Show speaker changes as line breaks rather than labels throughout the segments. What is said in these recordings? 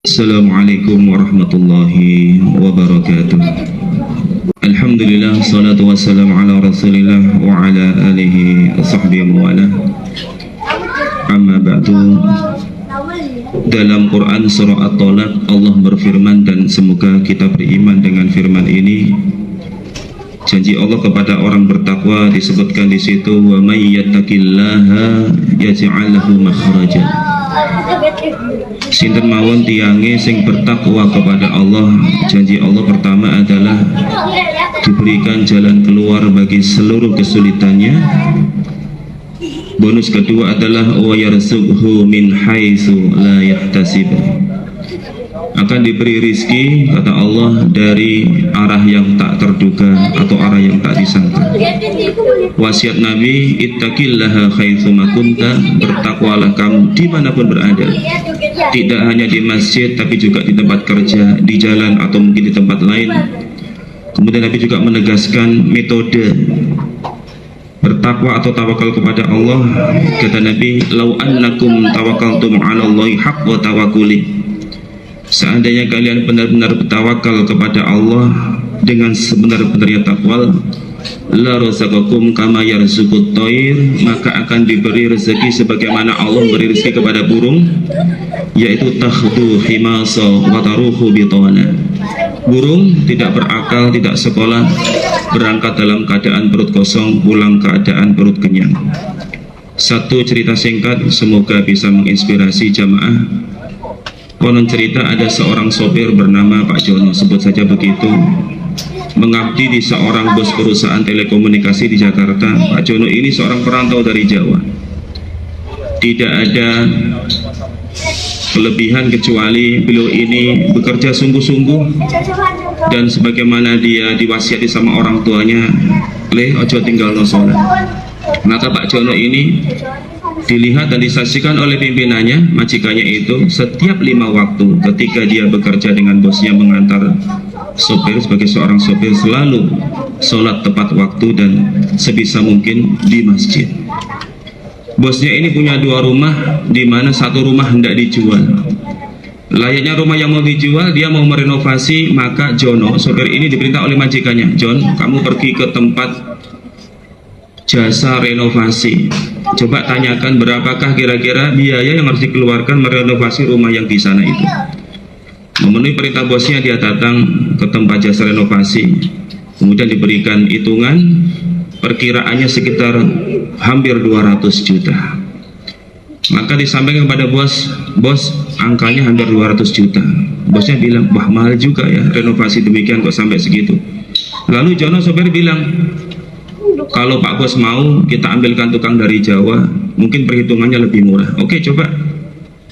Assalamualaikum warahmatullahi wabarakatuh. Alhamdulillah, salatu wassalamu ala rasulillah wa ala alihi wa sahbihi wa ala. Amma ba'du. Dalam Quran surah At-Talaq Allah berfirman, dan semoga kita beriman dengan firman ini. Janji Allah kepada orang bertakwa disebutkan di situ, wa may yattaqillaha yaj'al lahu makhraja. Sinten mawon tiange sing bertakwa kepada Allah, janji Allah pertama adalah diberikan jalan keluar bagi seluruh kesulitannya. Bonus kedua adalah wa yarzuqhu min haitsu la yahtasib. Akan diberi rizki, kata Allah, dari arah yang tak terduga atau arah yang tak disangka. Wasiat Nabi, ittaqillaha haitsuma kunta, bertakwalah kamu dimanapun berada. Tidak hanya di masjid, tapi juga di tempat kerja, di jalan, atau mungkin di tempat lain. Kemudian Nabi juga menegaskan metode bertakwa atau tawakal kepada Allah. Kata Nabi, lau annakum tawakkaltum 'ala Allahi haqqa tawakkuli. Seandainya kalian benar-benar bertawakal kepada Allah dengan sebenar-benarnya takwal, la razaqakum kama yarzuqut thair, maka akan diberi rezeki sebagaimana Allah memberi rezeki kepada burung, yaitu takhdu himasa wa taruhu bitana. Burung tidak berakal, tidak sekolah, berangkat dalam keadaan perut kosong, pulang keadaan perut kenyang. Satu cerita singkat, semoga bisa menginspirasi jamaah. Konon cerita ada seorang sopir bernama Pak Jono, sebut saja begitu, mengabdi di seorang bos perusahaan telekomunikasi di Jakarta. Pak Jono ini seorang perantau dari Jawa. Tidak ada kelebihan kecuali beliau ini bekerja sungguh-sungguh, dan sebagaimana dia diwasiati sama orang tuanya, "Le ojo tinggal no sholat." Maka Pak Jono ini dilihat dan disaksikan oleh pimpinannya, majikannya itu, setiap 5 waktu ketika dia bekerja dengan bosnya mengantar sopir sebagai seorang sopir, selalu sholat tepat waktu dan sebisa mungkin di masjid. Bosnya ini punya 2 rumah, di mana satu rumah hendak dijual. Layaknya rumah yang mau dijual, dia mau merenovasi, maka Jono, sopir ini, diperintah oleh majikannya, "John, kamu pergi ke tempat jasa renovasi. Coba tanyakan berapakah kira-kira biaya yang harus dikeluarkan merenovasi rumah yang di sana itu." Memenuhi perintah bosnya, dia datang ke tempat jasa renovasi. Kemudian diberikan hitungan, perkiraannya sekitar hampir 200 juta. Maka disampaikan kepada bos, "Bos, angkanya hampir 200 juta. Bosnya bilang, "Wah, mahal juga ya renovasi demikian kok sampai segitu." Lalu Jono sopir bilang, "Kalau Pak Bos mau, kita ambilkan tukang dari Jawa, mungkin perhitungannya lebih murah." "Oke, coba."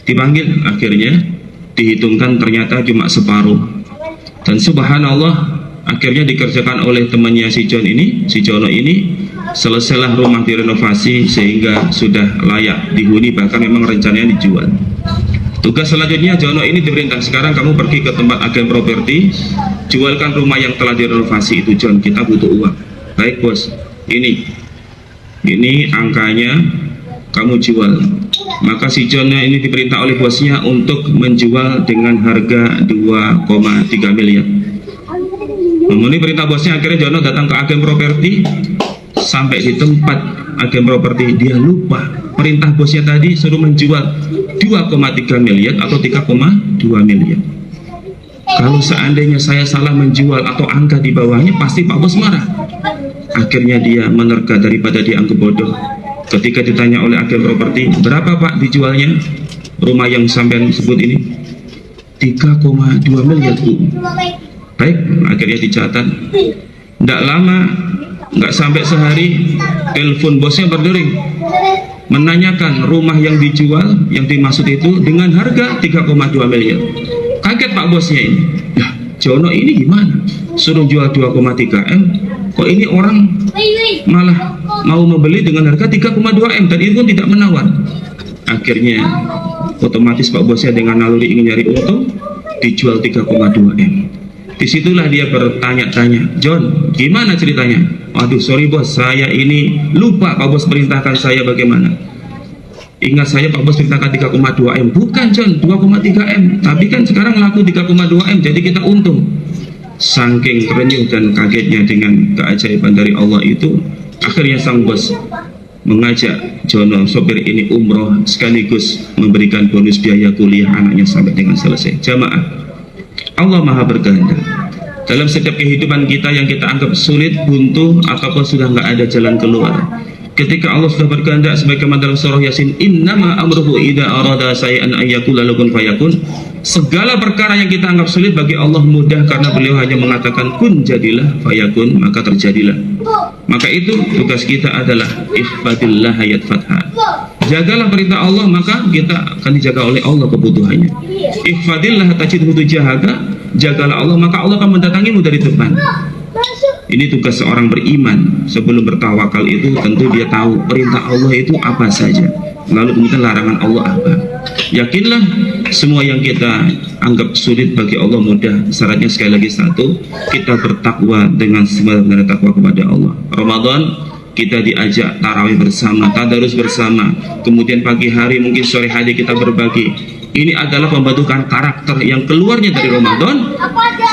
Dipanggil, akhirnya dihitungkan, ternyata cuma separuh. Dan subhanallah, akhirnya dikerjakan oleh temannya si Jono ini. Selesailah rumah direnovasi sehingga sudah layak dihuni, bahkan memang rencananya dijual. Tugas selanjutnya, Jono ini diperintah, "Sekarang kamu pergi ke tempat agen properti, jualkan rumah yang telah direnovasi itu, John, kita butuh uang." "Baik bos, ini angkanya, kamu jual." Maka si John ini diperintah oleh bosnya untuk menjual dengan harga 2,3 miliar. Memenuhi perintah bosnya, akhirnya Jono datang ke agen properti. Sampai di tempat agen properti, dia lupa perintah bosnya tadi suruh menjual 2,3 miliar atau 3,2 miliar. Kalau seandainya saya salah menjual atau angka di bawahnya, pasti Pak Bos marah. Akhirnya dia menerka daripada dianggap bodoh. Ketika ditanya oleh agen properti, "Berapa Pak dijualnya rumah yang sampean sebut ini?" 3,2 miliar Bu. "Baik," akhirnya dicatat. Tidak lama, nggak sampai sehari, telepon bosnya berdering, menanyakan rumah yang dijual, yang dimaksud itu dengan harga 3,2 miliar. Kaget Pak Bosnya ini. "Nah, Jono ini gimana? Suruh jual 2,3 M, kok ini orang malah mau membeli dengan harga 3,2 M, dan itu pun tidak menawar." Akhirnya otomatis Pak Bosnya dengan naluri ingin nyari untung, dijual 3,2 M. Disitulah dia bertanya-tanya, "John, gimana ceritanya?" "Waduh, sorry bos, saya ini lupa Pak Bos perintahkan saya bagaimana." Ingat saya Pak Bos ceritakan 3,2 M. Bukan John, 2,3 M. Tapi kan sekarang laku 3,2 M, jadi kita untung. Saking renyuh dan kagetnya dengan keajaiban dari Allah itu, akhirnya sang bos mengajak Jono sopir ini umroh sekaligus memberikan bonus biaya kuliah anaknya sampai dengan selesai. Jamaah, Allah Maha berkehendak. Dalam setiap kehidupan kita yang kita anggap sulit, buntu, ataupun sudah nggak ada jalan keluar, ketika Allah sudah berkehendak, sebagaimana dalam surah Yasin, innama amruhu idza arada shay'an an yaqula lahu kun fayakun. Segala perkara yang kita anggap sulit bagi Allah mudah, karena beliau hanya mengatakan kun jadilah, fayakun maka terjadilah. Maka itu tugas kita adalah ihfadillah ayat fathah. Jagalah perintah Allah, maka kita akan dijaga oleh Allah kebutuhannya. Ihfadillah tajidhu tujahaga. Jagalah Allah, maka Allah akan mendatangimu dari depan. Ini tugas seorang beriman. Sebelum bertawakal itu tentu dia tahu perintah Allah itu apa saja, lalu kemudian larangan Allah apa. Yakinlah semua yang kita anggap sulit bagi Allah mudah. Syaratnya sekali lagi satu, kita bertakwa dengan sebenarnya takwa kepada Allah. Ramadan kita diajak tarawih bersama, tadarus bersama, kemudian pagi hari mungkin sore hari kita berbagi. Ini adalah pembentukan karakter yang keluarnya dari Ramadan.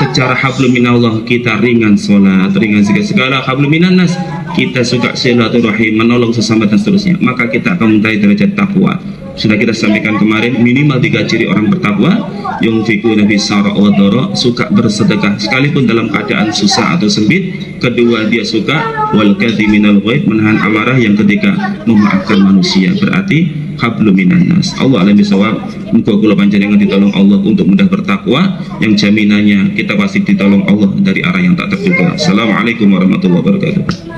Secara hablum minallah kita ringan sholat, ringan segala hablum minannas, kita suka silaturahim, menolong sesama dan seterusnya. Maka kita akan meraih derajat takwa. Sudah kita sampaikan kemarin, minimal 3 ciri orang bertakwa. Yunfiquna fi sarra wa dharra, suka bersedekah sekalipun dalam keadaan susah atau sempit. Kedua, dia suka wal kadhiminal ghaib, menahan amarah. Yang ketiga, memaafkan manusia. Berarti hablum minannas. Allah alam bisawab. Muga kula panjenengan ditolong Allah untuk mudah bertakwa, yang jaminannya kita pasti ditolong Allah dari arah yang tak terduga. Assalamualaikum warahmatullahi wabarakatuh.